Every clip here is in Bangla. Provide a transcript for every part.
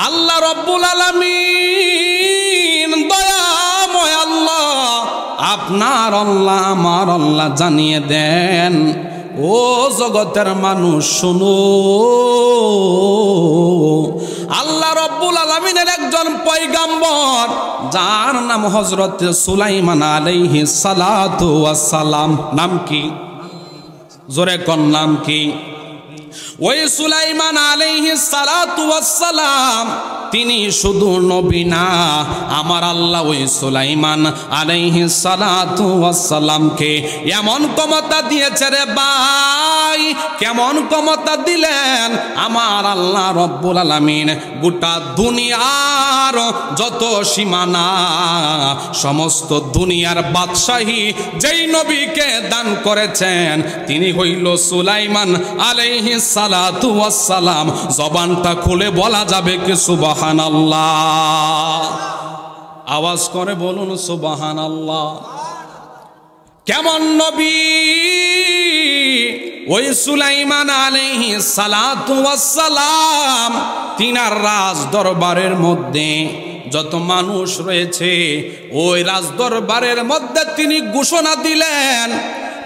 আল্লাহ রব্বুল আলামিন দয়াময় আল্লাহ, আপনার আল্লাহ আমার আল্লাহ জানিয়ে দেন, ও জগতের মানুষ শুনো, আল্লাহ রব্বুল আলামিনের একজন পয়গাম্বর যার নাম হযরত সুলাইমান আলাইহিস সালাতু ওয়াস সালাম। নাম কি? জোরে কোন নাম কি? ওই সুলাইমান আলাইহিস সালাতু ওয়াস সালাম তিনি শুধু নবী না, আমার আল্লাহ ওই সুলাইমান আলাইহিস সালাতু ওয়াস সালামকে এমন ক্ষমতা দিয়েছে রে ভাই, কেমন ক্ষমতা দিলেন আমার আল্লাহ রব্বুল আলামিন। গোটা দুনিয়ার যত সীমানা, সমস্ত দুনিয়ার বাদশাহী যেই নবীকে দান করেছেন তিনি হইল সুলাইমান আলাইহিস সালাতু ওয়াস সালাম। জবানটা খুলে বলা যাবে কি সুবহানাল্লাহ? আওয়াজ করে বলুন সুবহানাল্লাহ। কেমন নবী ওই সুলাইমান আলাইহিস সালাতু ওয়াস সালাম, তিনার রাজ দরবারের মধ্যে যত মানুষ রয়েছে ওই রাজ দরবারের মধ্যে তিনি ঘোষণা দিলেন,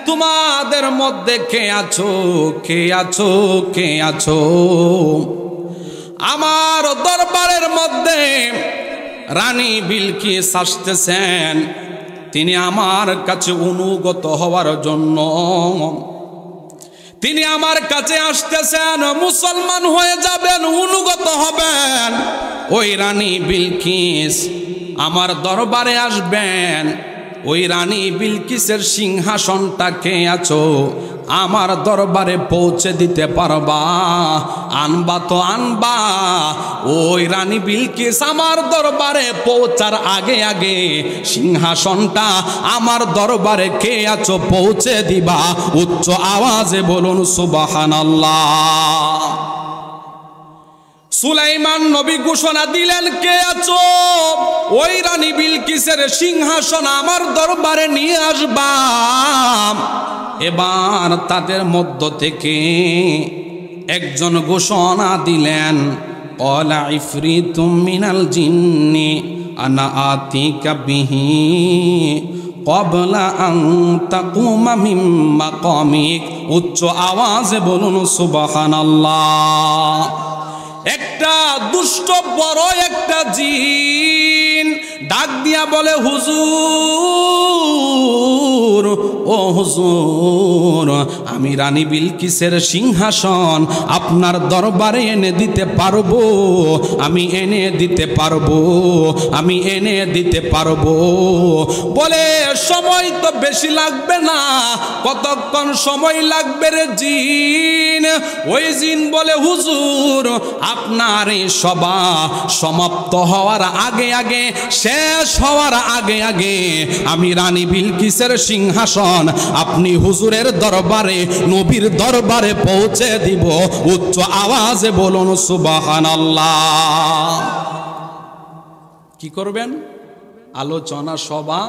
তোমাদের মধ্যে কে আছো, কে আছো, কে আছো? আমার দরবারের মধ্যে রানী বিলকিস আসতেছেন, তিনি আমার কাছে অনুগত হওয়ার জন্য তিনি আমার কাছে আসতেছেন, মুসলমান হয়ে যাবেন, অনুগত হবেন। ওই রানী বিলকিস আমার দরবারে আসবেন। ওই রানী বিলকিসের সিংহাসনটা কে আছো আমার দরবারে পৌঁছে দিতে পারবা? আনবা তো আনবা। ওই রানী বিলকিস আমার দরবারে পৌঁছার আগে আগে সিংহাসনটা আমার দরবারে কে আছো পৌঁছে দিবা। উচ্চ আওয়াজে বলুন সুবহানাল্লাহ। সুলাইমান নবী ঘোষণা দিলেন, কে আছো? ওই রানী বিলকিসের সিংহাসন আমার দরবারে নিয়ে আসবা। এবার তাদের মধ্য থেকে একজন ঘোষণা দিলেন, ক্বালা ইফরিতুম মিনাল জিন্নি আনা আতিকা বিহি ক্বাবলা আন তাকুমা মিন মাকামিক। উচ্চ আওয়াজে বলুন সুবহানাল্লাহ। একটা দুষ্ট বড় একটা জিন ডাক দিয়া বলে, হুজুর, ও হুজুর, আমি রানী বিলকিসের সিংহাসন আপনার দরবারে এনে দিতে পারবো, আমি এনে দিতে পারবো, আমি এনে দিতে পারবো। বলে, সময় তো বেশি লাগবে না, কতক্ষণ সময় লাগবে রে জিন? ওই জিন বলে, হুজুর, আপনার এই সভা সমাপ্ত হওয়ার আগে আগে, শেষ হওয়ার আগে আগে আমি রানী বিলকিসের সিংহাসন আপনি হুজুরের দরবারে, নবীর দরবারে পৌঁছে দিব। উচ্চ আওয়াজে বলুন সুবহানাল্লাহ। কি করবেন? আলোচনা সভা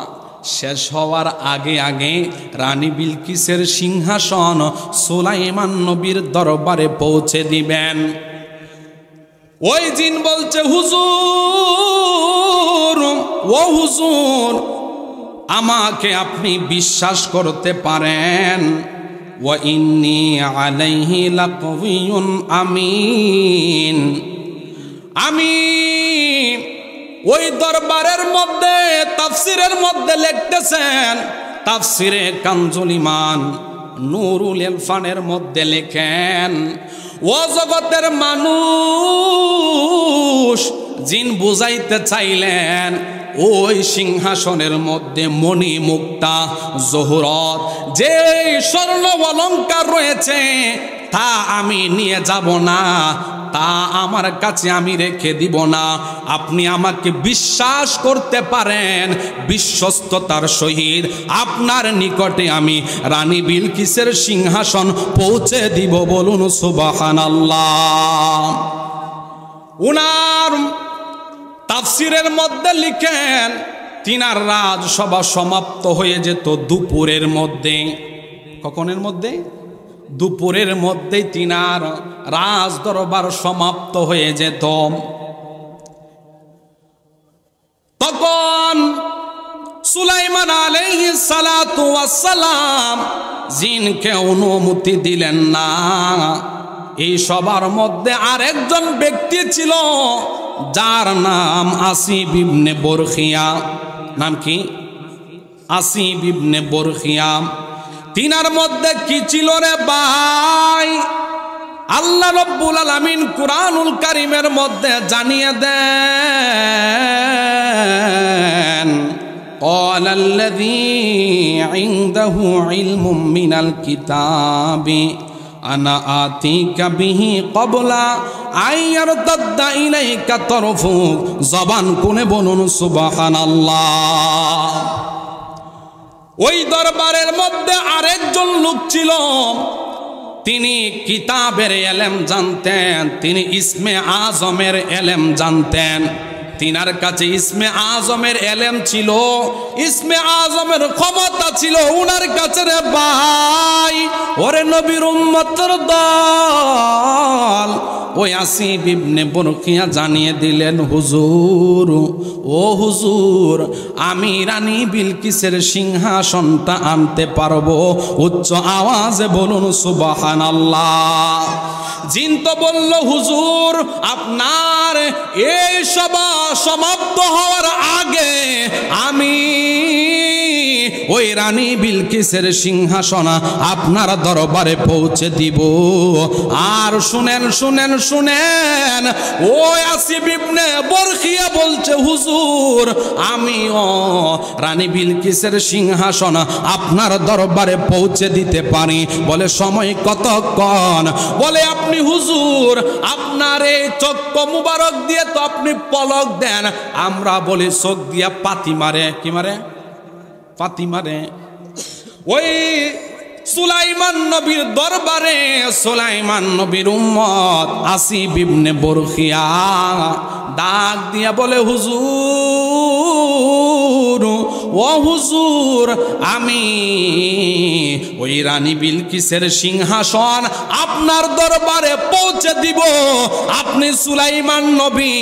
শেষ হওয়ার আগে আগে রানী বিলকিসের সিংহাসন সুলাইমান নবীর দরবারে পৌঁছে দিবেন। ওই জিন বলছে, হুজুর, ও হুজুর, আমাকে আপনি বিশ্বাস করতে পারেন। ওয়া ইন্নী আলাইহি লাকাওয়িয়ুন আমিন। আমি ওই দরবারের মধ্যে তাফসিরের মধ্যে লিখতেছেন, তাফসিরে কানজুল ঈমান নুরুল ইরফানের মধ্যে লেখেন, ও জগতের মানুষ, জিন বুঝাইতে চাইলেন ওই সিংহাসনের মধ্যে মণি মুক্তা জহুরত যে স্বর্ণ অলংকার রয়েছে তা আমি নিয়ে যাব না, তা আমার কাছে আমি রেখে দিব না। আপনি আমাকে বিশ্বাস করতে পারেন, বিশ্বস্ততার সহিত আপনার নিকটে আমি রানী বিলকিসের সিংহাসন পৌঁছে দিব। বলুন সুবহানাল্লাহ। উনার তাফসিরের মধ্যে লিখেন, তিনার রাজসভা সমাপ্ত হয়ে যেত দুপুরের মধ্যে। কখনের মধ্যে? দুপুরের মধ্যেই তিনার রাজ দরবার সমাপ্ত হয়ে যেত। তখন সুলাইমান আলাইহিস সালাতু ওয়াস সালাম জিনকে অনুমতি দিলেন না। এই সবার মধ্যে আরেকজন ব্যক্তি ছিল যার নাম আসিব ইবনে বরখিয়া। নাম কি? আসিব ইবনে বরখিয়া। তিনার মধ্যে কি ছিল রে ভাই? আল্লাহ রাব্বুল আলামিন কুরআনুল কারীমের মধ্যে জানিয়ে দেন, قال الذي عنده علم من الكتاب أنا آتيك به قبل أن يرتد إليك طرفك। জবান কোনে বলুন সুবহানাল্লাহ। ওই দরবারের মধ্যে আরেকজন লোক ছিল, তিনি কিতাবের এলেম জানতেন, তিনি ইসমে আজমের এলেম জানতেন। তিনার কাছে ইসমে আজমের এলেম ছিল, ইসমে আজমের ক্ষমতা ছিল উনার কাছে রে ভাই। ওরে নবীর উম্মতের দল, ওই আসিব ইবনে বরখিয়া জানিয়ে দিলেন, হুজুর, ও হুজুর, আমি রানী বিলকিসের সিংহাসনটা আনতে পারবো। উচ্চ আওয়াজে বলুন সুবহানাল্লাহ। জিন তো বলল, হুজুর, আপনার এই সভা সমাপ্ত হওয়ার আগে আমি ওই রানী বিলকিসের সিংহাসন আপনার দরবারে পৌঁছে দিব। আর শুনেন শুনেন শুনেন, ওই আসিব ইবনে বরখিয়া বলছে, হুজুর, আমিও রানী বিলকিসের সিংহাসন আপনার দরবারে পৌঁছে দিতে পারি। বলে সময় কতক্ষণ? বলে আপনি হুজুর আপনার এই চক্ষু মুবারক দিয়ে তো আপনি পলক দেন, আমরা বলি চোখ দিয়া পাতি মারে। কি মারে? পাতি মারে। ওই সুলাইমান নবীর দরবারে সুলাইমান নবীর উম্মত আসিব ইবনে বরখিয়া ডাক দিয়া বলে, হুজুর, ও হুজুর, আমি ওই রানী বিলকিসের সিংহাসন আপনার দরবারে পৌঁছে দিব। আপনি সুলাইমান নবী,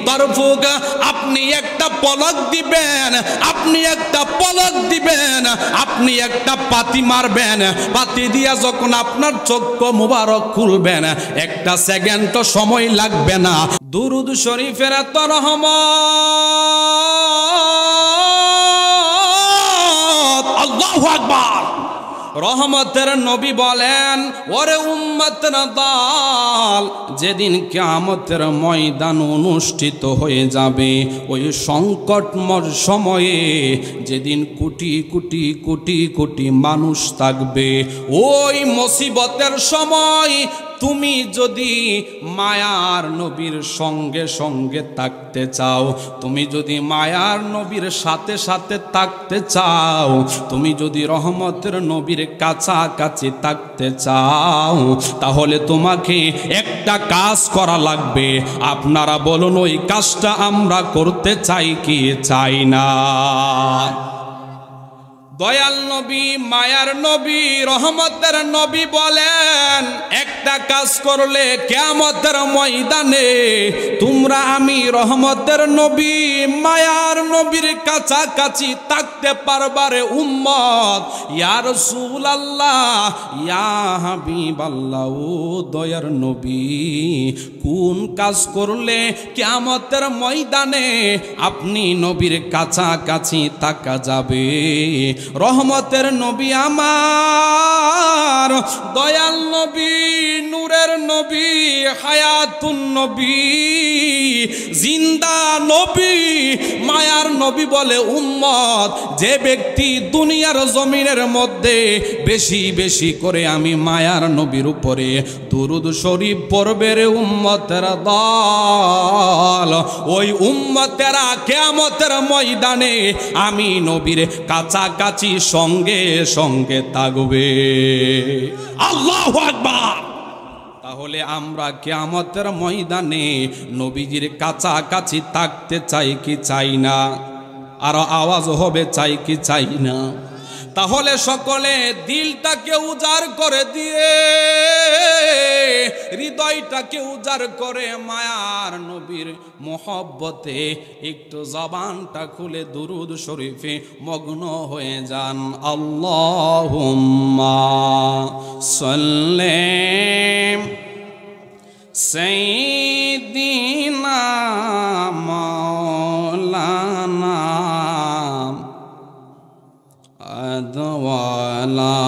তরফুক, আপনি একটা পলক দিবেন, আপনি একটা পলক দিবেন, আপনি একটা পাতি মারবেন। পাতি দিয়া যখন আপনার চক্ষু মুবারক খুলবেন, একটা সেকেন্ড তো সময় লাগবে না। দুরুদ শরীফের এত রহমত, আল্লাহু আকবার। রহমতের নবী বলেন, ওরে উম্মতের দল, যেদিন কিয়ামতের ময়দান অনুষ্ঠিত হয়ে যাবে, ওই সংকটময় সময়ে যেদিন কোটি কোটি কোটি কোটি মানুষ থাকবে, ওই মুসিবতের সময় তুমি যদি মায়ার নবীর সঙ্গে সঙ্গে থাকতে চাও, তুমি যদি মায়ার নবীর সাথে সাথে থাকতে চাও, তুমি যদি রহমতের নবীর কাছাকাছি থাকতে চাও, তাহলে তোমাকে একটা কাজ করা লাগবে। আপনারা বলুন, ওই কাজটা আমরা করতে চাই কি চাই না? দয়াল নবী, মায়ার নবী, রহমতের নবী বলেন, একটা কাজ করলে কিয়ামতের ময়দানে তোমরা আমি রহমতের নবী, মায়ার নবীর কাছাকাছি থাকতে পারবারে উম্মত। ইয়া রাসূলুল্লাহ, ইয়া হাবিবাল্লাহ, ও দয়ার নবী, কোন কাজ করলে কিয়ামতের ময়দানে আপনি নবীর কাছাকাছি থাকা যাবে? রহমতের নবী আমার, দয়াল নবী, নূরের নবী, হায়াতুন নবী, জিন্দা নবী, মায়ার নবী বলে, উম্মত, যে ব্যক্তি দুনিয়ার জমিনের মধ্যে বেশি বেশি করে আমি মায়ার নবীর উপরে দুরুদ শরীফ পড়বে রে উম্মতের দল, ওই উম্মতেরা কিয়ামতের ময়দানে আমি নবীর কাছাকাছি সঙ্গে সঙ্গে থাকবে। আল্লাহু আকবার। তাহলে আমরা কিয়ামতের ময়দানে নবীজির কাছাকাছি থাকতে চাই কি চাই না? আর আওয়াজ হবে, চাই কি চাই না? তাহলে সকলে দিলটাকে উজাড় করে দিয়ে, হৃদয়টাকে উজাড় করে মায়ার নবীর মোহব্বতে একটু জবানটা খুলে দুরুদ শরীফে মগ্ন হয়ে যান। আল্লাহুম্মা সাল্লি সাইয়্যিদিনা মাওলানা ওয়ালা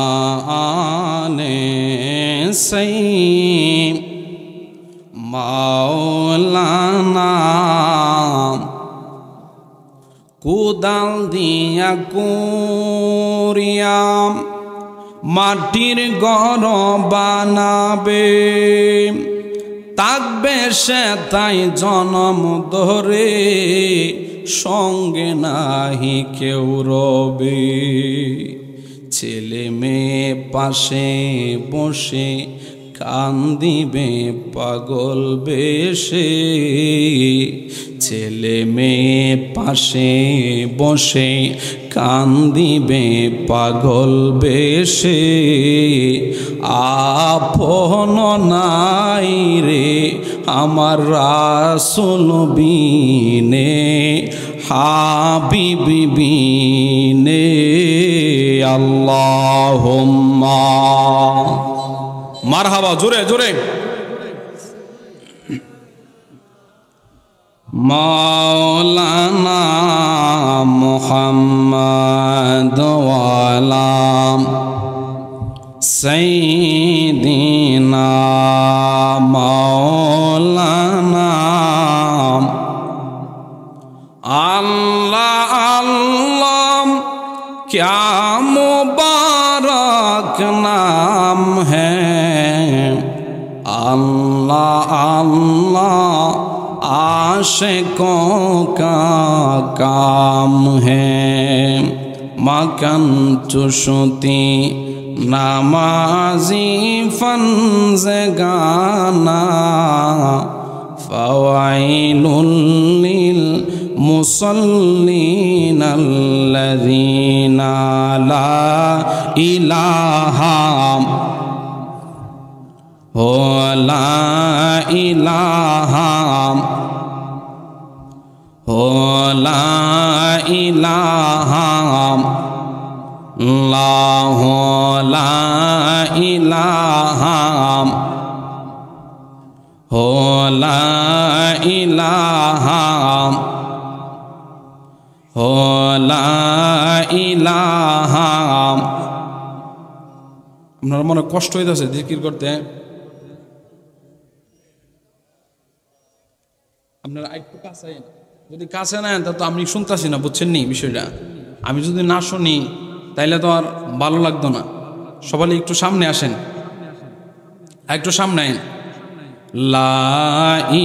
আলে সাইয়্যিদ মাওলানা। কোদাল দিয়া কুরিয়াম মাটির ঘর বানাবে, থাকবে সে তাই জনম ধরে, সঙ্গে নাহি কেউ রবে। ছেলে মেয়ে পাশে বসে কান্দিবে পাগল বেশে, ছেলে মেয়ে পাশে বসে কান্দিবে পাগল বেশে। আপন নাই রে আমার রাসূল বিনে, হাবিব বিনে। আল্লাহুম্মা মারহাবা, জোরে জোরে। মাওলানা মুহাম্মদ ওয়ালা সাইয়্যিদিনা মাওলানা। আল্লাহ আল্লাহ क्या मुबारक नाम है, अल्लाह अल्लाह आशिकों का काम है। मकन चुशती नमाजी फंज़गाना, फ़वाइलुल लिल मुसल्लीन अल्लज़ीना ला इलाहा हो ला इलाहा हो ला इलाहा अल्लाहु ला इलाहा हो ला इलाहा हो ला इलाहा। আপনার মনে কষ্ট হইতেছে জিকির করতে, আপনারা একটু কাছে, যদি কাছে না তা তো আমি শুনতেছি না, বুঝছেন নি বিষয়টা। আমি যদি না শুনি তাইলে তো আর ভালো লাগতো না। সবাই একটু সামনে আসেন, একটু সামনে আইন। লা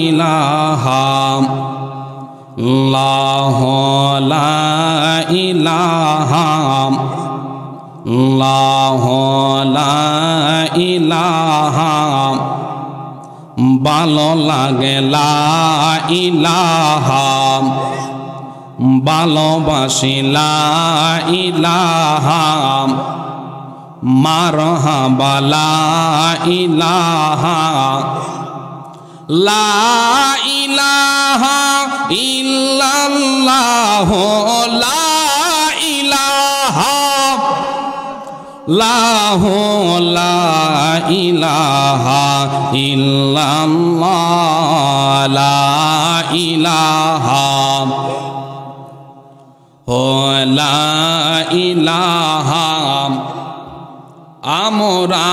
ইলাহা ইল্লাল্লাহু লা ইলাহা ইল্লাল্লাহু লা ইলাহা। ভালো লাগে লা ইলাহা, ভালোবাসি লা ইলাহা। মারহাবা লা ইলাহা লা ইলাহা ইল্লাল্লাহ লা ইলাহা লাহ লা ইলাহা ইল্লাল্লাহ লা ইলাহা লা ইলাহা। আমরা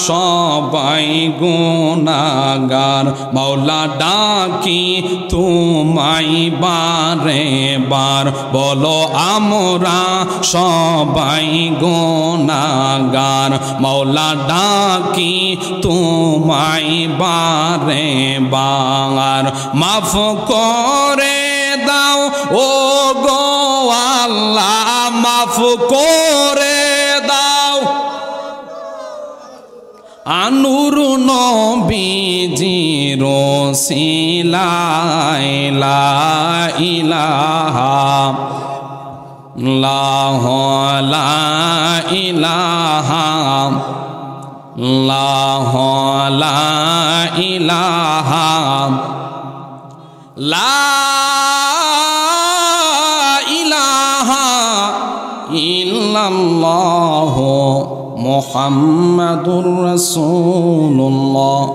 সবাই গুনাহগার, মাওলা ডাকি তোমায় বারে বার। বলো আমরা সবাই গুনাহগার, মাওলা ডাকি তোমায় বারে বার। মাফ করে দাও ও গো আল্লাহ, মাফ করে দাও। আনুর নবীজির ওসিলায় লা ইলাহা লা ইলাহা লা ইলাহা লা ইলাহা ইল্লাল্লাহু মুহাম্মাদুর রাসূলুল্লাহ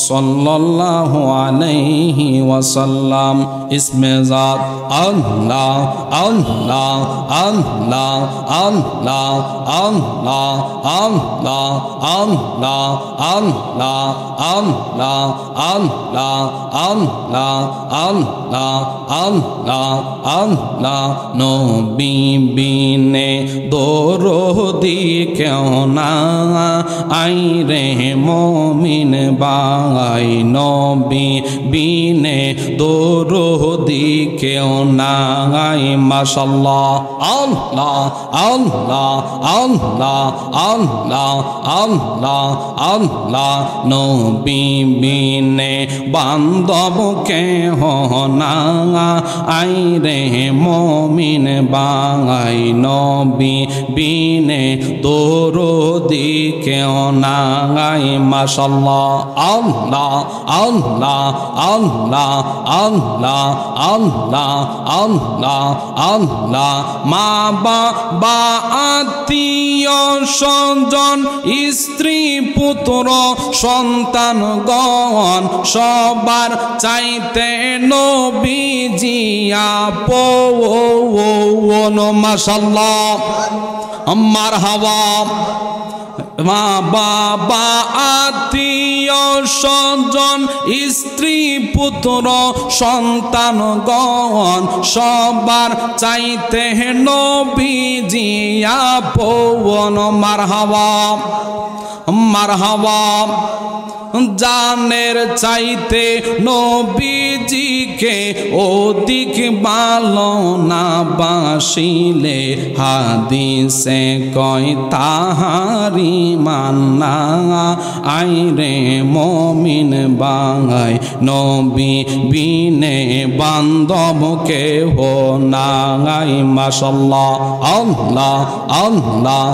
সাল্লাল্লাহু আলাইহি ওয়াসাল্লাম। ইসমে জাত আল্লাহ আল্লাহ আল্লাহ আল্লাহ আল্লাহ আল্লাহ আল্লাহ আল্লাহ আল্লাহ আল্লাহ আল্লাহ আল্লাহ আল্লাহ আল্লাহ। নবী বিনে দরদি কেউ না আইরে মুমিন বাই, নবী বিনে দরদি কেউ নাই। মাশাআল্লাহ আল্লাহ আল্লাহ আল্লাহ আল্লাহ আল্লাহ আল্লাহ। নবী বিনে বান্ধব কেহ না আইরে মুমিন বাই, নবী বিনে দরদি কেউ নাই। মাশাআল্লাহ আল্লাহ আল্লাহ আল্লাহ আল্লাহ আল্লাহ আল্লাহ আল্লাহ। মা বাবা আত্মীয় স্বজন স্ত্রী পুত্র সন্তানগণ সবার চাইতে নবীজি আপন। মাশাআল্লাহ মারহাবা। মা বাবা আত্মীয় স্বজন স্ত্রী পুত্র সন্তানগণ সবার চাইতে নবীজি আপন। মারহাবা মারহাবা। জানের চাইতে নবীজিকে অধিক ভালো না বাসিলে হাদিসে কয় তাহারি মান্না আইরে মুমিন বাঙাই, নবী বিনে বান্ধব কেহ নাই। মাশাআল্লাহ আল্লাহ আল্লাহ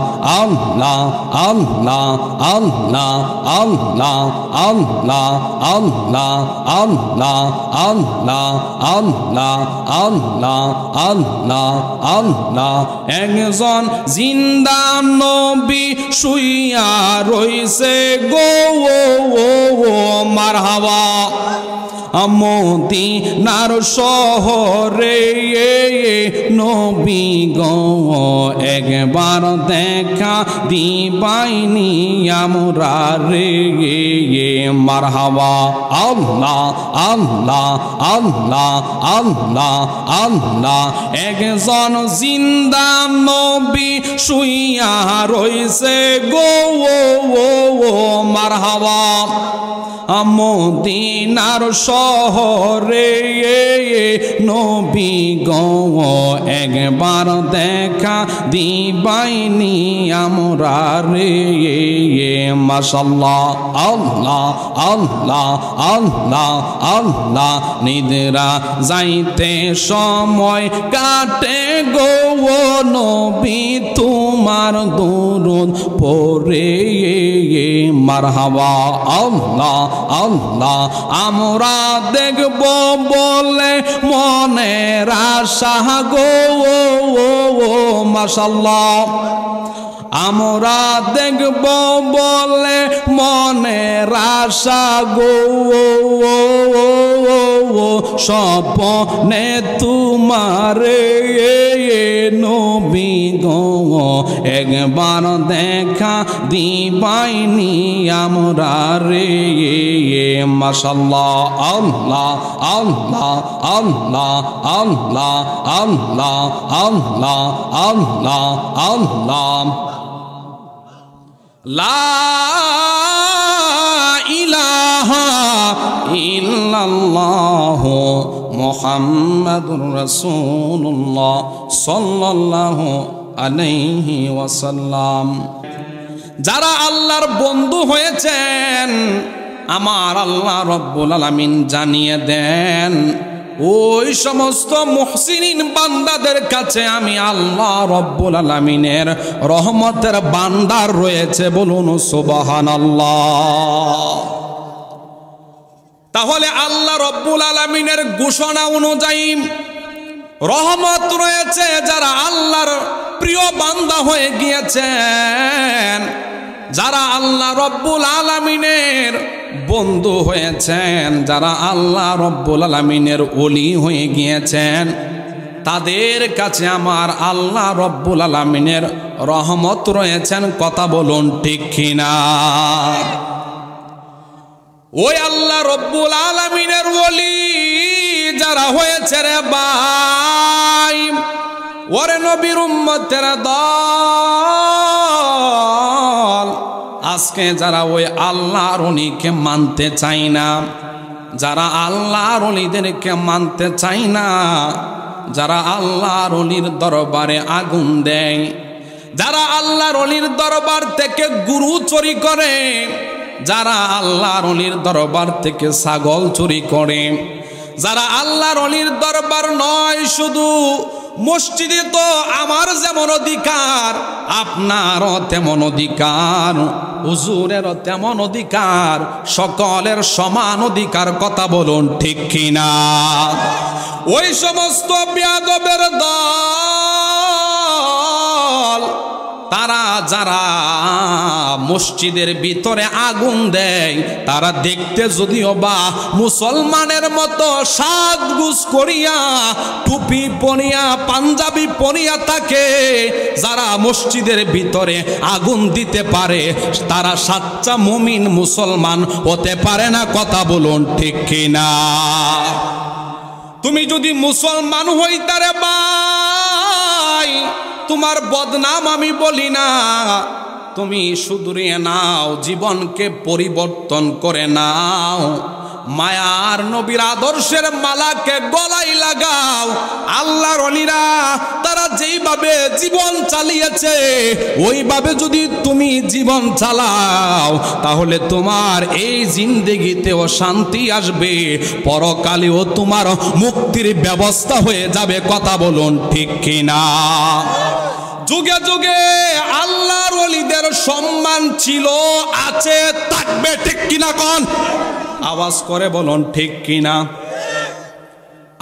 আল্লাহ আল্লাহ আল্লাহ আল্লাহ আল্লাহ আল্লাহ আল্লাহ আল্লাহ আল্লাহ আল্লাহ আল্লাহ আল্লাহ। একজন জিন্দা নবী শুইয়া রইছে গো মারহাবা। মদিনার শহরে নবী গো একবার দেখা দিবাইনি আমরা রে। মারহাবা আল্লাহ আল্লাহ আল্লাহ আল্লাহ আল্লাহ। একজন জিন্দা নবী শুইয়া রইছে গো মারহাবা। মদিনার শহরে নবী গো একবার দেখা দিবাইনি আমরা রে। মাশাআল্লাহ আল্লাহ আল্লাহ আল্লাহ আল্লাহ। নিদ্রা যাইতে সময় কাটে গো নবী তোমার দরুদ পড়ে। মারহাবা আল্লাহ আল্লাহ। আমরা দেখব বলে মনের আশা গো মাশাআল্লাহ। আমরা দেখব বলে মনের আশা গো স্বপ্নে তোমারে নবী গো একবার দেখা দিবাইনি আমরা রে। মাশাআল্লাহ আল্লাহ আল্লাহ আল্লাহ আল্লাহ আল্লাহ আল্লাহ আল্লাহ আল্লাহ। লা ইলাহা ইল্লাল্লাহু মুহাম্মাদুর রাসূলুল্লাহ সাল্লাল্লাহু আলাইহি ওয়াসাল্লাম। যারা আল্লাহর বন্ধু হয়েছেন আমার আল্লাহ রব্বুল আলামিন জানিয়ে দেন ওই সমস্ত মুহসিনিন বান্দাদের কাছে আমি আল্লাহ রব্বুল আলামিনের রহমতের ভান্ডার রয়েছে, বলুন সুবহানাল্লাহ। তাহলে আল্লাহ রব্বুল আলামিনের ঘোষণা অনুযায়ী রহমত রয়েছে যারা আল্লাহর প্রিয় বান্দা হয়ে গিয়েছেন, যারা আল্লাহ রব্বুল আলামিনের বন্ধু হয়েছেন, যারা আল্লাহ রব্বুল আলামিনের ওলি হয়ে গিয়েছেন, তাদের কাছে আমার আল্লাহ রব্বুল আলামিনের রহমত রয়েছেন। কথা বলুন ঠিক কিনা? ওই আল্লাহ রব্বুল আলামিনের ওলি যারা হয়েছে রে ভাই, ওরে নবীর উম্মতের দল, আজকে যারা ওই আল্লাহর ওলিকে মানতে চাই না, যারা আল্লাহর ওলিদেরকে মানতে চাই না, যারা আল্লাহর ওলির দরবারে আগুন দেয়, যারা আল্লাহর ওলির দরবার থেকে গরু চুরি করে, যারা আল্লাহর ওলির দরবার থেকে ছাগল চুরি করে, যারা আল্লাহর ওলির দরবার নয়, শুধু মসজিদে তো আমার যেমন অধিকার, আপনারও তেমন অধিকার, হুজুরেরও তেমন অধিকার, সকলের সমান অধিকার। কথা বলুন ঠিক কিনা? ওই সমস্ত বেয়াদবের দল, তারা যারা মসজিদের ভিতরে আগুন দেয়, তারা দেখতে যদিও বা মুসলমানের মতো সাজগুজ করিয়া, টুপি পরিয়া, পাঞ্জাবি পরিয়া থাকে, যারা মসজিদের ভিতরে আগুন দিতে পারে, তারা সাচ্চা মুমিন মুসলমান হতে পারে না। কথা বলুন ঠিক কিনা? তুমি যদি মুসলমান হইতারে ভাই, তোমার বদনাম আমি বলি না, তুমি শুধরিয়ে নাও, জীবনকে পরিবর্তন করে নাও, মায়ার নবীর আদর্শের মালাকে গলায় লাগাও। আল্লাহর ওলিরা তারা যেইভাবে জীবন চালিয়েছে, ওইভাবে যদি তুমি জীবন চালাও, তাহলে তোমার এই জিন্দেগিতেও শান্তি আসবে, পরকালেও তোমার মুক্তির ব্যবস্থা হয়ে যাবে। কথা বলুন ঠিক কিনা? যুগে যুগে আল্লাহর ওলিদের সম্মান ছিল, আছে, থাকবে। ঠিক কিনা? কোন আওয়াজ করে বলুন ঠিক কিনা?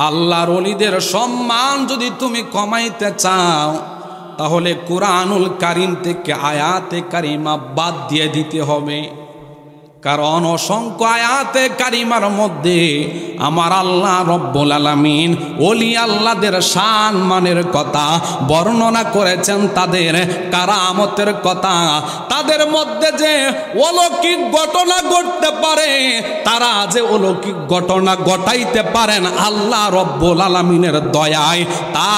আল্লাহর ওলিদের সম্মান যদি তুমি কমাইতে চাও, তাহলে কুরআনুল কারীম থেকে আয়াতে কারিমা বাদ দিয়ে দিতে হবে। কারণ অসংখ্য আয়াতে কারিমার মধ্যে আমার আল্লাহ রব্বুল আলামিন ওলি আল্লাহদের শান মানের কথা বর্ণনা করেছেন, তাদের কারামতের কথা, তাদের মধ্যে যে অলৌকিক ঘটনা ঘটতে পারে, তারা যে অলৌকিক ঘটনা ঘটাইতে পারেন আল্লাহ রব্বুল আলামিনের দয়ায়, তা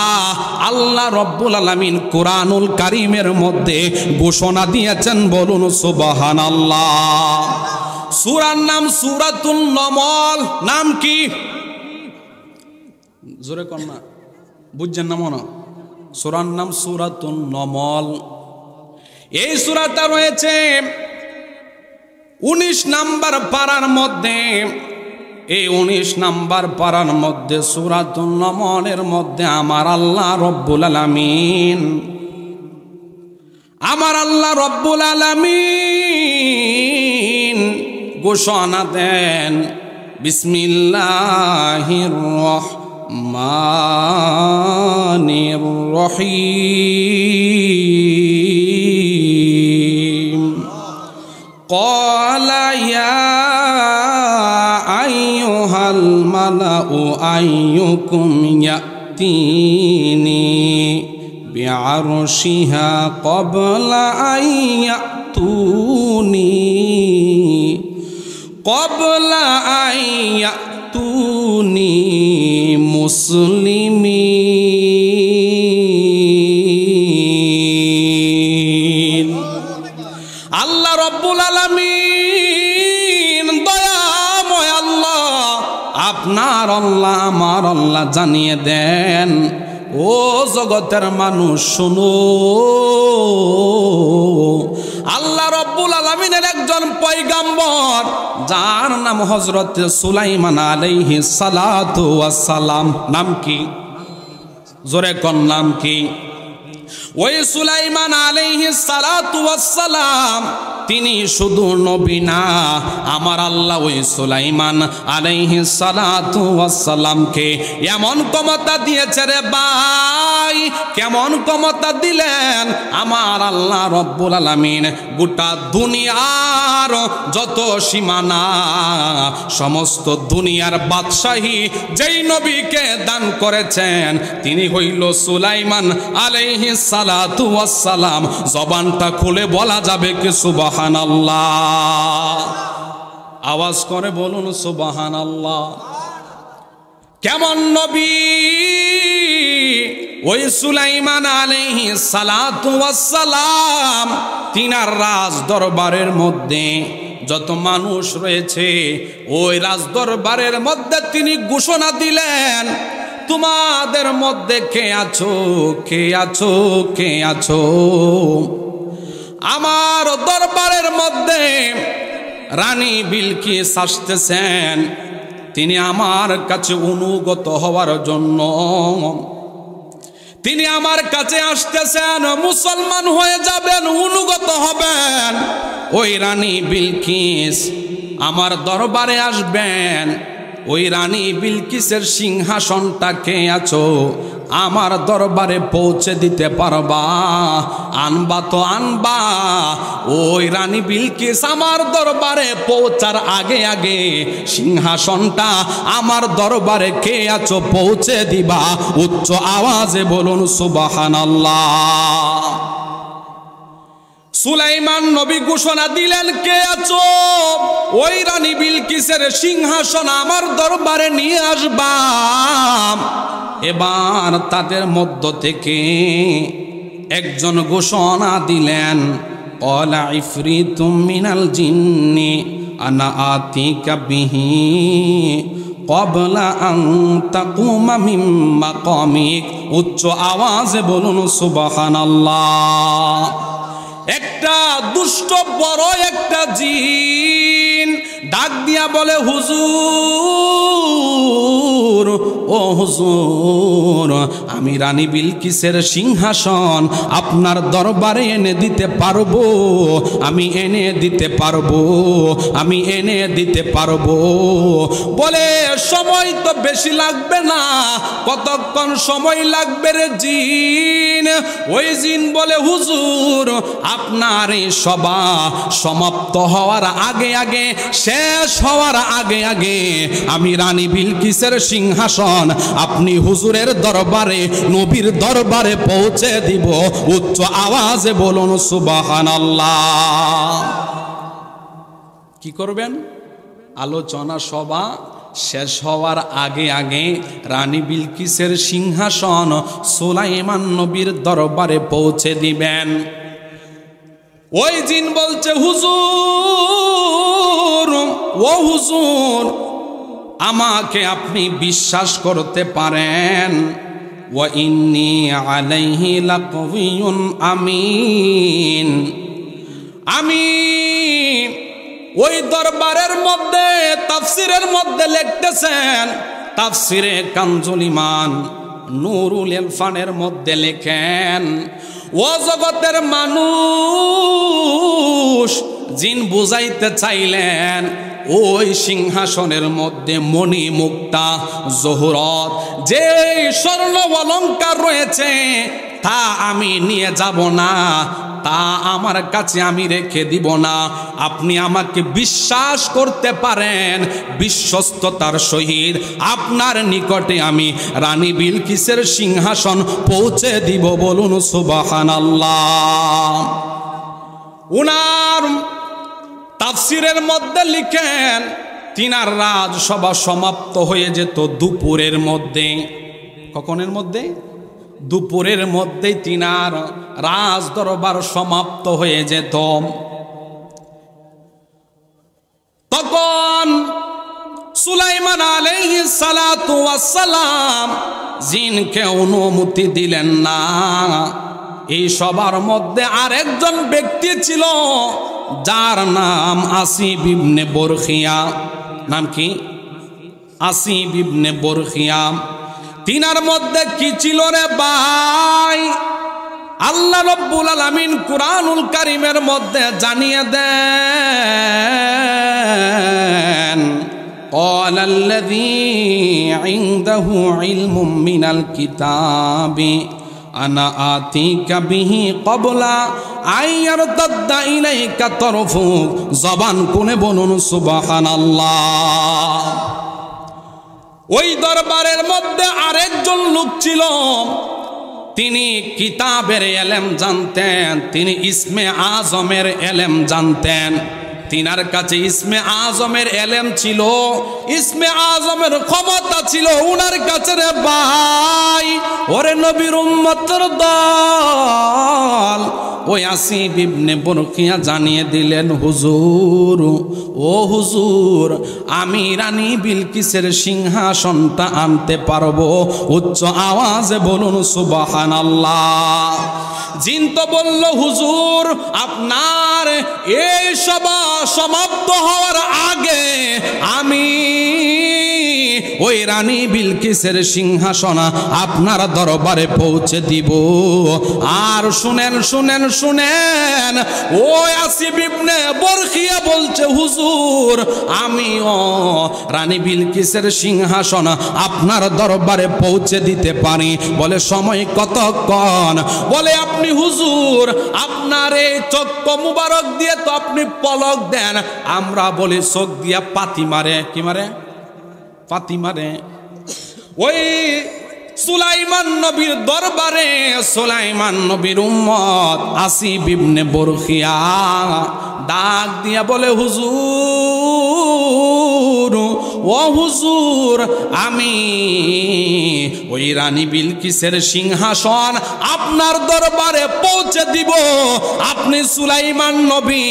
আল্লাহ রব্বুল আলামিন কুরআনুল কারীমের মধ্যে ঘোষণা দিয়েছেন। বলুন সুবহানাল্লাহ। সূরার নাম সূরাতুন নমল। নাম কি? জোরে কোন না, বুঝছেন না মনে? সূরার নাম সূরাতুন নমল। এই সূরাটা রয়েছে 19 নাম্বার পারার মধ্যে। এই 19 নাম্বার পারার মধ্যে সূরাতুন নমলের মধ্যে আমার আল্লাহ রব্বুল আলামিন, আমার আল্লাহ রব্বুল আলামিন ঘোষণা দেন, বিসমিল্লাহির রহমানির রহিম। ক্বালা ইয়া আইয়ুহাল মালাউ আইয়ুকুম ইয়াতিনি বিআরশিহা ক্বাবলা আইয়াতুনি মুসলিমিন। আল্লাহ রব্বুল আলামিন দয়াময় আল্লাহ, আপনার আল্লাহ আমার আল্লাহ জানিয়ে দেন, ও জগতের মানুষ শুনো, আল্লাহ রব্বুল আলামিনের একজন পয়গাম্বর যার নাম হযরত সুলাইমান আলাইহিস সালাতু ওয়াস সালাম। নাম কি? জোরে কোন নাম কি? ওই সুলাইমান আলাইহিস সালাতু ওয়াস সালাম তিনি শুধু নবী না, আমার আল্লাহ ওই সুলাইমান আলাইহিস সালাতু ওয়াস সালামকে এমন ক্ষমতা দিয়েছে রে ভাই, কেমন ক্ষমতা দিলেন আমার আল্লাহ রব্বুল আলামিন। গোটা দুনিয়ার যত সীমানা, সমস্ত দুনিয়ার বাদশাহী যেই নবীকে দান করেছেন তিনি হইল সুলাইমান আলাইহিস সালাতু ওয়াস সালাম। জবানটা খুলে বলা যাবে কি সুবহানাল্লাহ? আওয়াজ করে বলুন সুবহানাল্লাহ। কেমন নবী ওই সুলাইমান আলাইহিস সালাতু ওয়াস সালাম, তিনার রাজ দরবারের মধ্যে যত মানুষ রয়েছে ওই রাজ দরবারের মধ্যে তিনি ঘোষণা দিলেন, তোমাদের মধ্যে কে আছো, কে আছো, কে আছো? আমার দরবারের মধ্যে রানী বিলকিস আসতেছেন, তিনি আমার কাছে অনুগত হওয়ার জন্য তিনি আমার কাছে আসতেছেন, মুসলমান হয়ে যাবেন, অনুগত হবেন। ওই রানী বিলকিস আমার দরবারে আসবেন। ওই রানী বিলকিসের সিংহাসনটা কে আছো আমার দরবারে পৌঁছে দিতে পারবা? আনবা তো আনবা। ওই রানী বিলকিস আমার দরবারে পৌঁছার আগে আগে সিংহাসনটা আমার দরবারে কে আছো পৌঁছে দিবা। উচ্চ আওয়াজে বলুন সুবহানাল্লাহ। সুলাইমান নবী ঘোষণা দিলেন, কে আছো? ওই রানী বিলকিসের সিংহাসন আমার দরবারে নিয়ে আসবা। এবার তাদের মধ্য থেকে একজন ঘোষণা দিলেন, ক্বালা ইফরিতুম মিনাল জিন্নি আনা আতিকা বিহি ক্বাবলা আন তাকুমা মিন মাকামিক। উচ্চ আওয়াজে বলুন সুবহানাল্লাহ। একটা দুষ্ট বড় একটা জিন ডাক দিয়া বলে, হুজুর, ও হুজুর, আমি রানী বিলকিসের সিংহাসন আপনার দরবারে এনে দিতে পারবো, আমি এনে দিতে পারবো, আমি এনে দিতে পারবো। বলে, সময় তো বেশি লাগবে না, কতক্ষণ সময় লাগবে রে জিন? ওই জিন বলে, হুজুর, আপনার এই সভা সমাপ্ত হওয়ার আগে আগে, শেষ হওয়ার আগে আগে আমি রানী বিলকিসের সিংহাসন আপনি হুজুরের দরবারে, নবীর দরবারে পৌঁছে দিব। উচ্চ আওয়াজে বলুন সুবহানাল্লাহ। কি করবেন? আলোচনা সভা শেষ হওয়ার আগে আগে রানী বিলকিসের সিংহাসন সুলাইমান নবীর দরবারে পৌঁছে দিবেন। ওই জিন বলছে, হুজুর, ও হুজুর, আমাকে আপনি বিশ্বাস করতে পারেন। ওয়া ইন্নী আলাইহি লাকাওয়িয়ুন আমিন। আমি ওই দরবারের মধ্যে তাফসিরের মধ্যে লিখতেছেন, তাফসিরে কানজুল ইমান নুরুল ইরফানের মধ্যে লেখেন, ও জগতের মানুষ, জিন বুঝাইতে চাইলেন ওই সিংহাসনের মধ্যে মণি মুক্তা জোহরত যে স্বর্ণ অলংকার রয়েছে তা আমি নিয়ে যাব না, তা আমার কাছে আমি রেখে দিব না। আপনি আমাকে বিশ্বাস করতে পারেন, বিশ্বস্ততার সহিত আপনার নিকটে আমি রানী বিলকিসের সিংহাসন পৌঁছে দিব। বলুন সুবহানাল্লাহ। উনার তাফসিরের মধ্যে লিখেন, তিনার রাজসভা সমাপ্ত হয়ে যেত দুপুরের মধ্যে। কখনের মধ্যে? দুপুরের মধ্যেই তিনার রাজ দরবার সমাপ্ত হয়ে যেত। তখন সুলাইমান আলাইহিস সালাতু ওয়াস সালাম জিনকে অনুমতি দিলেন না। এই সবার মধ্যে আরেকজন ব্যক্তি ছিল যার নাম আসিব ইবনে বরখিয়া। নাম কি? আসিব ইবনে বরখিয়া। তিনার মধ্যে কি ছিল রে ভাই? আল্লাহ রব্বুল আলামিন কুরআনুল কারীমের মধ্যে জানিয়ে দেন, قال الذي عنده علم من الكتاب أنا آتيك به قبل أن يرتد إليك طرفك। জবান কোনে বলুন সুবহানাল্লাহ। ওই দরবারের মধ্যে আরেকজন লোক ছিল, তিনি কিতাবের এলেম জানতেন, তিনি ইসমে আজমের এলেম জানতেন। তিনার কাছে ইসমে আজমের এলেম ছিল, ইসমে আজমের ক্ষমতা ছিল উনার কাছে রে ভাই। ওরে নবীর উম্মতের দল, ওই আসিব ইবনে বরখিয়া জানিয়ে দিলেন, হুজুর, ও হুজুর, আমি রানী বিলকিসের সিংহাসনটা আনতে পারবো। উচ্চ আওয়াজে বলুন সুবহানাল্লাহ। জিন তো বলল, হুজুর, আপনার এই সভা সমাপ্ত হওয়ার আগে আমি ওই রানী বিলকিসের সিংহাসন আপনার দরবারে পৌঁছে দিব। আর শুনেন শুনেন শুনেন, ওই আসিব ইবনে বরখিয়া বলছে, হুজুর, আমিও রানী বিলকিসের সিংহাসন আপনার দরবারে পৌঁছে দিতে পারি। বলে সময় কতক্ষণ? বলে আপনি হুজুর, আপনার এই চক্ষু মুবারক দিয়ে তো আপনি পলক দেন, আমরা বলি চোখ দিয়া পাতি মারে। কি মারে? পাতি মারে। ওই সুলাইমান নবীর দরবারে সুলাইমান নবীর উম্মত আসিব ইবনে বরখিয়া ডাক দিয়া বলে, হুজুর, ও হুজুর, আমি ওই রানী বিলকিসের সিংহাসন আপনার দরবারে পৌঁছে দিব। আপনি সুলাইমান নবী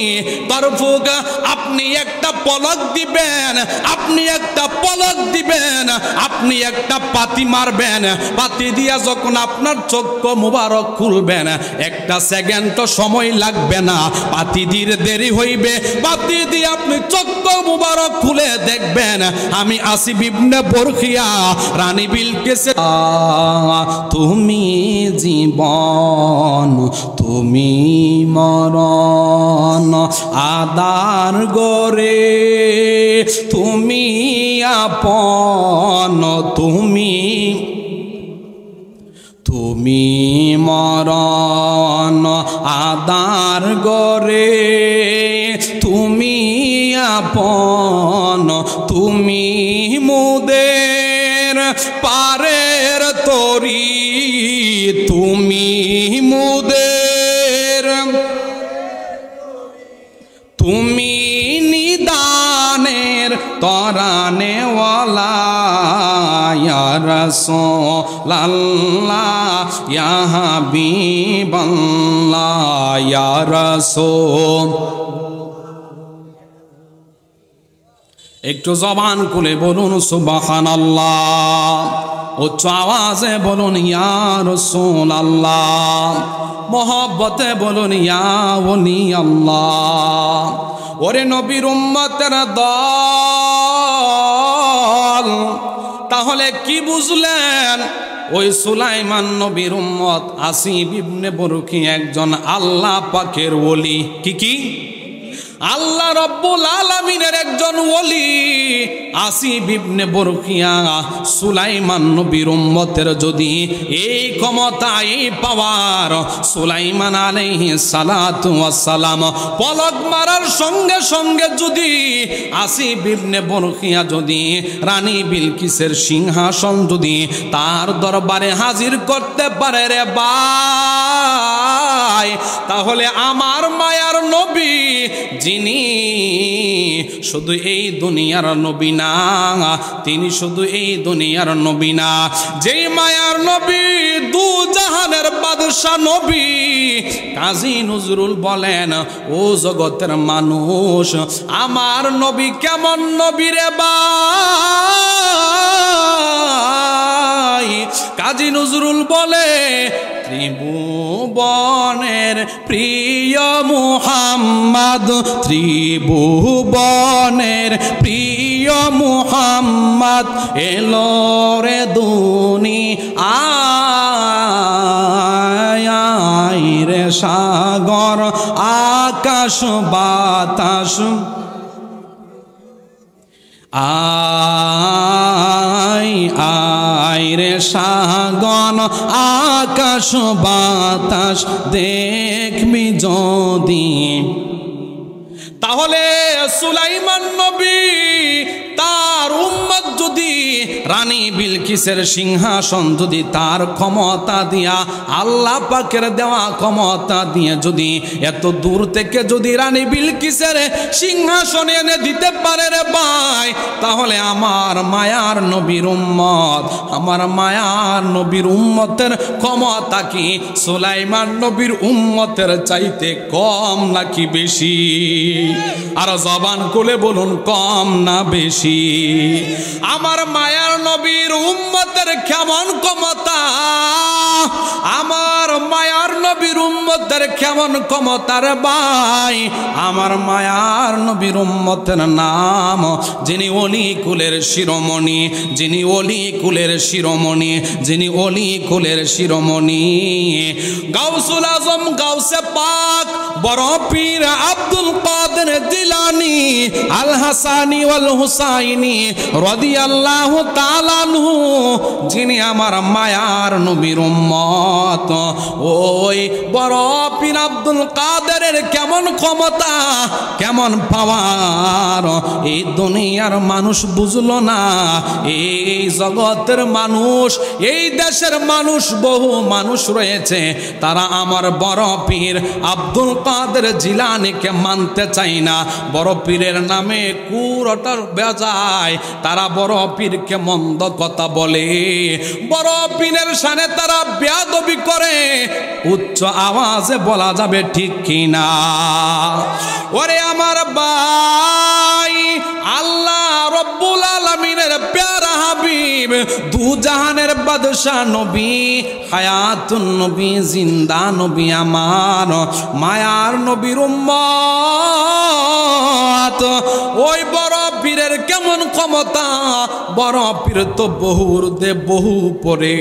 তরফুক, আপনি একটা পলক দিবেন, আপনি একটা পলক দিবেন, আপনি একটা পাতি মারবেন। পাতি দিয়া যখন আপনার চক্ষু মুবারক খুলবেন, একটা সেকেন্ড তো সময় লাগবে না, পাতি দিয়ে দেরি হইবে। পাতি দিয়ে আপনি চক্ষু মুবারক খুলে দেখবেন আমি আসিব ইবনে বরখিয়া রানী বিলকিসের। তুমি জীবন, তুমি মরণ, আদার গরে তুমি আপন, তুমি তুমি মরণ আদার গরে তুমি আপন, তুমি মুদের পারের তরি, তুমি মুদের, তুমি নিদানের তরানেওয়ালা, ইয়া রাসূলাল্লাহ, ইয়া হাবিবাল্লাহ, ইয়া রাসূল। একটু জবান খুলে বলুন সুবহানাল্লাহ, উচ্চ আওয়াজে বলুন ইয়া রাসূলাল্লাহ, মোহব্বতে বলুন ইয়া ওলি আল্লাহ। ওরে নবীর উম্মতের দল, তাহলে কি বুঝলেন? ওই সুলাইমান নবীর উম্মত আসিব ইবনে বরখিয়া একজন আল্লাহ পাকের ওলি। কি কি? আল্লাহ রব্বুল আলামিনের একজন ওলি। আসিব ইবনে বরখিয়া সুলাইমান নবীর উম্মতের যদি এই ক্ষমতা, এই পাওয়ার, সুলাইমান আলাইহিস সালাতু ওয়াস সালাম পলক মারার সঙ্গে সঙ্গে যদি আসিব ইবনে বরখিয়া যদি রানী বিলকিসের সিংহাসন যদি তার দরবারে হাজির করতে পারে রে ভাই, ভাই, তাহলে আমার মায়ার নবী যিনি শুধু এই দুনিয়ার নবী না, তিনি শুধু এই দুনিয়ার নবী না, যেই মায়ার নবী দু জাহানের বাদশা নবী, কাজী নজরুল বলেন ও জগতের মানুষ, আমার নবী কেমন নবী রে ভাই? কাজী নজরুল বলে ত্রিভুবনের প্রিয় মুহাম্মদ, ত্রিভুবনের প্রিয় মুহাম্মদ এলো রে দুনিয়ায় রে, সাগর আকাশ বাতাস আয় রে, সাগর আকাশ বাতাস দেখবি যদি। তাহলে সুলাইমান নবী তার উম্মত যদি রানী বিলকিসের সিংহাসন যদি তার ক্ষমতা দিয়া, আল্লাহ পাকের দেওয়া ক্ষমতা দিয়ে যদি এত দূর থেকে যদি রানী বিলকিসের সিংহাসন এনে দিতে পারে রে ভাই, তাহলে আমার মায়ার নবীর উম্মত, আমার মায়ার নবীর উম্মতের ক্ষমতা কি সুলাইমান নবীর উম্মতের চাইতে কম নাকি বেশি? আর জবান খুলে বলুন, কম না বেশি? আমার মায়ার নবীর উম্মতের কেমন ক্ষমতা, আমার মায়ার নবীর উম্মতের কেমন ক্ষমতার ভাই? আমার মায়ার নবীর উম্মতের নাম, যিনি অলি কুলের শিরোমণি, যিনি অলি কুলের শিরোমণি, যিনি অলি কুলের শিরোমণি, গাউসুল আজম গাউসে পাক বড় পীর আব্দুল কাদের জিলানী আল হাসানী ওয়াল হুসাইনী রাদিয়াল্লাহু তাআলা আনহু, যিনি আমার মায়ার নবীর উম্মত। ওই বড় পীর আব্দুল কাদেরের কেমন ক্ষমতা, কেমন পাওয়ার, এই দুনিয়ার মানুষ বুঝলো না, এই জগতের মানুষ, এই দেশের মানুষ, বহু মানুষ রয়েছে, তারা আমার বড় পীর আব্দুল কাদের জিলানীকে মানতে চাই না। বড় পীরের নামে কুরটার বেজায়, তারা বড় পীরকে মন্দ কথা বলে, বড় পীরের শানে তারা বেয়াদবি করে, উচ্চ আওয়াজে বলা যাবে ঠিক কিনা? ওরে আমার ভাই, আল্লাহ রব্বুল আলামিনের প্যারা হাবিব, দু জাহানের বাদশা নবী, হায়াতুন নবী, জিন্দা নবী, আমার মায়ার নবীর উম্মত, ওই বড় পীরের কেমন ক্ষমতা? বড় পীর তো বহুর দে বহু পরে,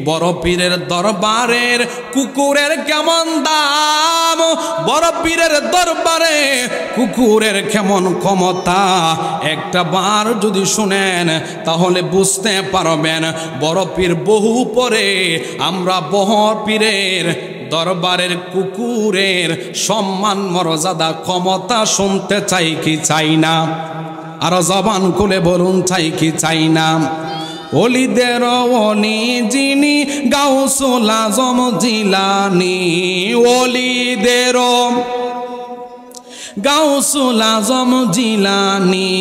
বড় পীরের দরবারের কুকুরের কেমন দাম, বড় পীরের দরবারে কুকুরের কেমন ক্ষমতা, একটা বার যদি শুনেন তাহলে বুঝতে পারবেন বড় পীর বহু পরে। আমরা বড় পীরের দরবারের কুকুরের সম্মান মর্যাদা ক্ষমতা শুনতে চাই কি চাই না? আর জবান খুলে বলুন, চাই কি চাই না? অলিদের অলি যিনি গাউসুল আজম জিলানী, অলিদের গাউসুল আজম জিলানী,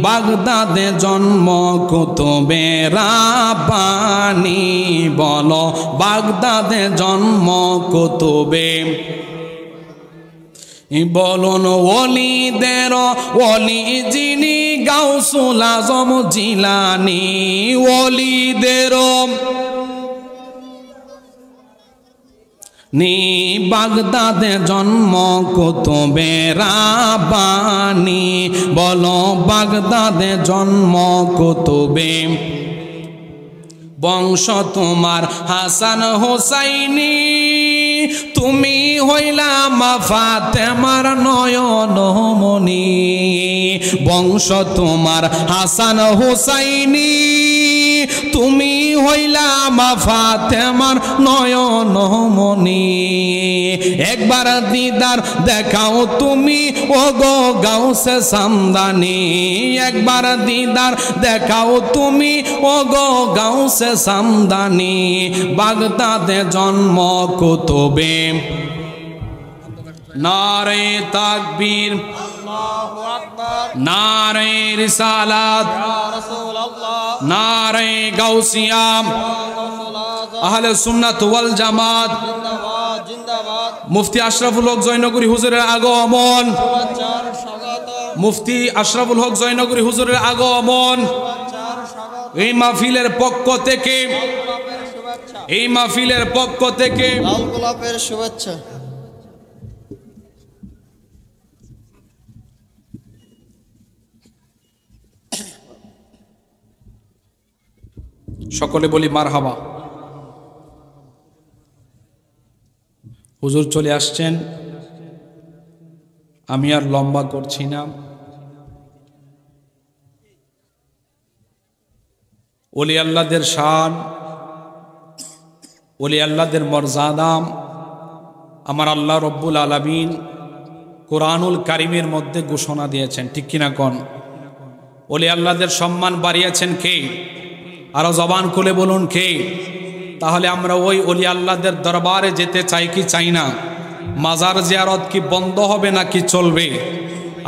বাগদাদে জন্ম কুতুবে রাব্বানী, বলো বাগদাদে জন্ম কুতুবে, বলুন ওলিদের ওলি যিনি গাউসুল আজম জিলানী, ওলিদের নি বাগদাদে জন্ম কুতুবে রাব্বানী, বলো বাগদাদে জন্ম কুতুবে, বংশ তোমার হাসান হোসাইনি, তুমি হইলা মা ফাতেমার নয়ন মনি, বংশ তোমার হাসান হোসাইনি, তুমি হইলা মা ফাতেমার নয়ন মনি, একবার দিদার দেখাও তুমি ও গো গাউসে সামদানি, একবার দিদার দেখাও তুমি ও গো গাউসে সামদানি, বাগদাদে জন্ম কুতুবে নারে তাকবীর, নারে রিসালাত, নারে গাউসিয়া, আহলে সুন্নাত ওয়াল জামাত, মুফতি আশরাফুল হক জয়নগরী হুজুরের আগমন, মুফতি আশরাফুল হক জয়নগরী হুজুরের আগমন এই মাহফিলের পক্ষ থেকে, এই মাহফিলের পক্ষ থেকে লাল গোলাপের শুভেচ্ছা। সকলে বলি মারহাবা। হুজুর চলে আসছেন, আমি আর লম্বা করছি না। ওলি আল্লাহদের শান, ওলি আল্লাহদের মর্যাদাম আমার আল্লাহ রব্বুল আলামিন কোরআনুল কারিমের মধ্যে ঘোষণা দিয়েছেন, ঠিক কিনা কোন? ওলি আল্লাহদের সম্মান বাড়িয়েছেন কে? আরো জবান খুলে বলুন কে? তাহলে আমরা ওই ওলি আল্লাহদের দরবারে যেতে চাই কি চাই না? মাজার জিয়ারত কি বন্ধ হবে নাকি চলবে?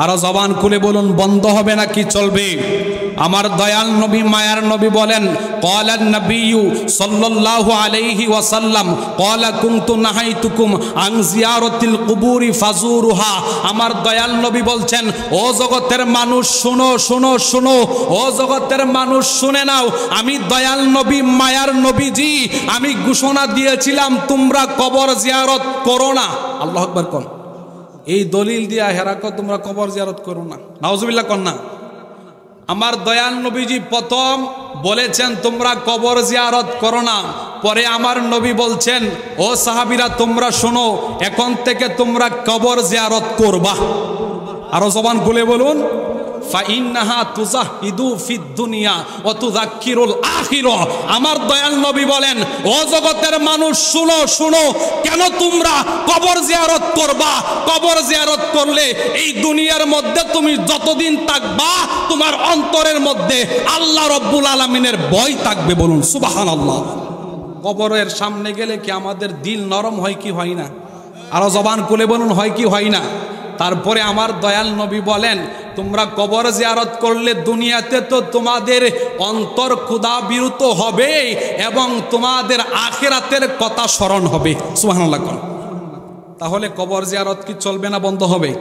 আরো জবান খুলে বলুন, বন্ধ হবে নাকি চলবে? আমার দয়াল নবী মায়ার নবী বলেন, ক্বালান নবিয়্যু সাল্লাল্লাহু আলাইহি ওয়াসাল্লাম ক্বালা কুনতু নাহাইতুকুম আন জিয়ারাতিল কুবুরি ফাজুরুহা। আমার দয়াল নবী বলছেন, ও জগতের মানুষ শুনো শুনো শুনো, ও জগতের মানুষ শুনে নাও, আমি দয়াল নবী মায়ার নবীজি আমি ঘোষণা দিয়েছিলাম তোমরা কবর জিয়ারত করো না। আল্লাহু আকবার কোন? এই দলিল দিয়া হেরাকো তোমরা কবর জিয়ারত করো না, নাউজুবিল্লাহ কোন না? আমার দয়াল নবীজি প্রথম বলেছেন তোমরা কবর জিয়ারত করো না, পরে আমার নবী বলছেন, ও সাহাবীরা তোমরা শোনো, এখন থেকে তোমরা কবর জিয়ারত করবা। আরো জবান খুলে বলুন, ফাইন্নাহা তুজাহিদু ফিদ দুনিয়া ওয়া তুযাক্কিরুল আখিরা। আমার দয়াল নবী বলেন, ও জগতের মানুষ শুনো শুনো, কেন তোমরা কবর জিয়ারত করবা? কবর জিয়ারত করলে এই দুনিয়ার মধ্যে তুমি যতদিন থাকবা তোমার অন্তরের মধ্যে আল্লাহ রব্বুল আলামিনের ভয় থাকবে। বলুন সুবহানাল্লাহ। কবরের সামনে গেলে কি আমাদের দিল নরম হয় কি হয় না? আরো জবান খুলে বলুন, হয় কি হয় না? তারপরে আমার দয়াল নবী বলেন, তোমরা কবর জিয়ারত করলে দুনিয়াতে তো তোমাদের অন্তর ক্ষুধাবিরত হবে এবং তোমাদের আখিরাতের কথা স্মরণ হবে। সুবহানাল্লাহ। তাহলে কবর জিয়ারত কি চলবে না বন্ধ হবে?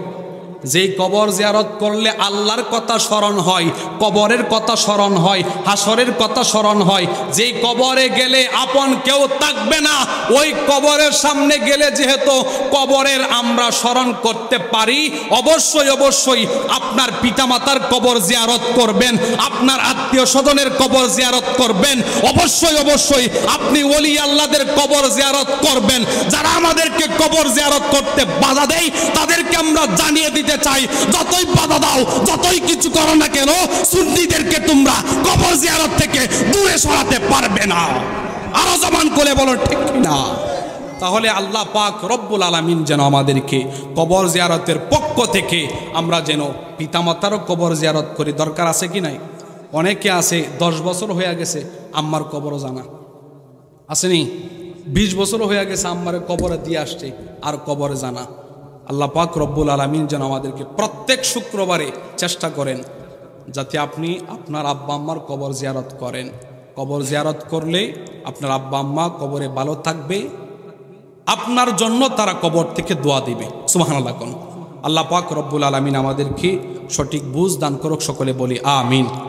যেই কবর জিয়ারত করলে আল্লাহর কথা স্মরণ হয়, কবরের কথা স্মরণ হয়, হাসরের কথা স্মরণ হয়, যেই কবরে গেলে আপন কেউ থাকবে না, ওই কবরের সামনে গেলে যেহেতু কবরের আমরা স্মরণ করতে পারি, অবশ্যই অবশ্যই আপনার পিতামাতার কবর জিয়ারত করবেন, আপনার আত্মীয় স্বজনের কবর জিয়ারত করবেন, অবশ্যই অবশ্যই আপনি ওলি আল্লাহদের কবর জিয়ারত করবেন। যারা আমাদেরকে কবর জিয়ারত করতে বাধা দেয় তাদেরকে আমরা জানিয়ে দিতে চাই, যতই বাধা দাও, যতই কিছু করো না কেন, সুন্নিদেরকে তোমরা কবর জিয়ারত থেকে দূরে সরাতে পারবে না। আরো জবান করে বলো ঠিক না? তাহলে আল্লাহ পাক রব্বুল আলামিন যেন আমাদেরকে কবর জিয়ারতের পক্ষ থেকে আমরা যেন পিতামাতারও কবর জিয়ারত করি। দরকার আছে কি নাই? অনেকে আছে 10 বছর হয়ে গেছে আম্মার কবরও জানা আসেনি, 20 বছর হয়ে গেছে আম্মারে কবরে দিয়ে আসছে আর কবরে জানা। আল্লাহ পাক রব্বুল আলামিন যেন আমাদেরকে প্রত্যেক শুক্রবারে চেষ্টা করেন যাতে আপনি আপনার আব্বা আম্মার কবর জিয়ারত করেন। কবর জিয়ারত করলে আপনার আব্বা আম্মা কবরে ভালো থাকবে, আপনার জন্য তারা কবর থেকে দোয়া দিবে। সুবহানাল্লাহ। আল্লাহ পাক রব্বুল আলামিন আমাদেরকে সঠিক বুঝ দান করুক, সকলে বলি আমিন।